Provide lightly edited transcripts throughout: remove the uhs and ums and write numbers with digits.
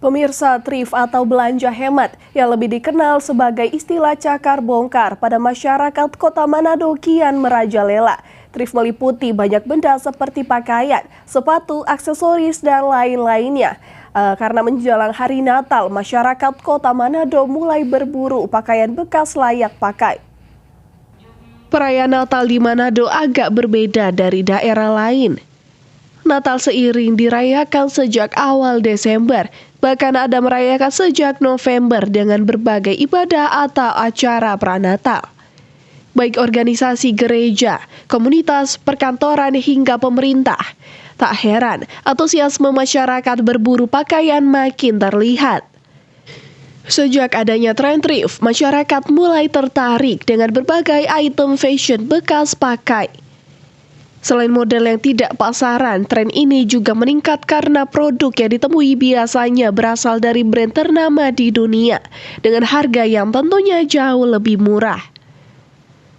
Pemirsa, thrift atau belanja hemat yang lebih dikenal sebagai istilah cakar bongkar pada masyarakat Kota Manado kian merajalela. Thrift meliputi banyak benda seperti pakaian, sepatu, aksesoris, dan lain-lainnya. Karena menjelang hari Natal, masyarakat Kota Manado mulai berburu pakaian bekas layak pakai. Perayaan Natal di Manado agak berbeda dari daerah lain. Natal seiring dirayakan sejak awal Desember, bahkan ada merayakan sejak November dengan berbagai ibadah atau acara pranatal. Baik organisasi gereja, komunitas, perkantoran hingga pemerintah. Tak heran, antusiasme masyarakat berburu pakaian makin terlihat. Sejak adanya tren thrift, masyarakat mulai tertarik dengan berbagai item fashion bekas pakai. Selain model yang tidak pasaran, tren ini juga meningkat karena produk yang ditemui biasanya berasal dari brand ternama di dunia dengan harga yang tentunya jauh lebih murah.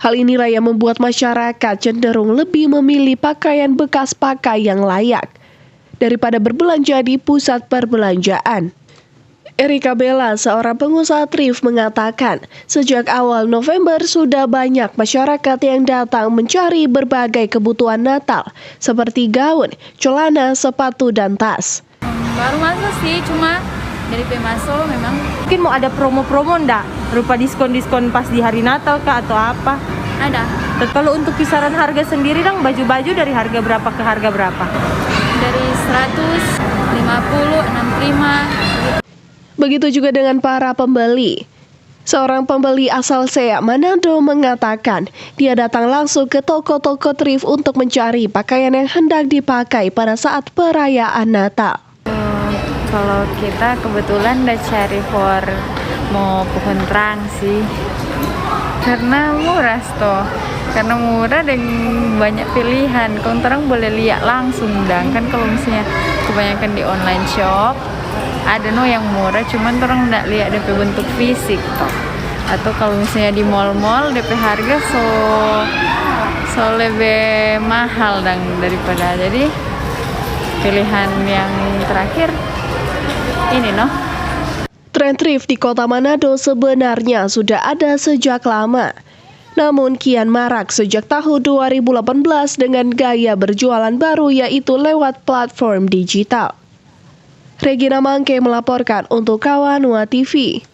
Hal inilah yang membuat masyarakat cenderung lebih memilih pakaian bekas pakai yang layak daripada berbelanja di pusat perbelanjaan. Erika Bella, seorang pengusaha thrift, mengatakan sejak awal November sudah banyak masyarakat yang datang mencari berbagai kebutuhan Natal seperti gaun, celana, sepatu, dan tas. Baru masuk sih, cuma dari masuk memang. Mungkin mau ada promo-promo enggak? Rupa diskon-diskon pas di hari Natal kah atau apa? Ada. Kalau untuk kisaran harga sendiri dong, baju-baju dari harga berapa ke harga berapa? Dari 150, 65. Begitu juga dengan para pembeli. Seorang pembeli asal Seak, Manado, mengatakan dia datang langsung ke toko-toko thrift untuk mencari pakaian yang hendak dipakai pada saat perayaan Natal. Kalau kita kebetulan udah cari mau pohon terang sih, karena murah toh. Karena murah dan banyak pilihan. Kalau terang boleh lihat langsung, kan kalau misalnya kebanyakan di online shop ada yang murah, cuman orang nggak lihat DP bentuk fisik toh. Atau kalau misalnya di mall-mall DP harga so lebih mahal daripada. Jadi pilihan yang terakhir ini Tren thrift di Kota Manado sebenarnya sudah ada sejak lama. Namun kian marak sejak tahun 2018 dengan gaya berjualan baru, yaitu lewat platform digital. Regina Mangke melaporkan untuk Kawanua TV.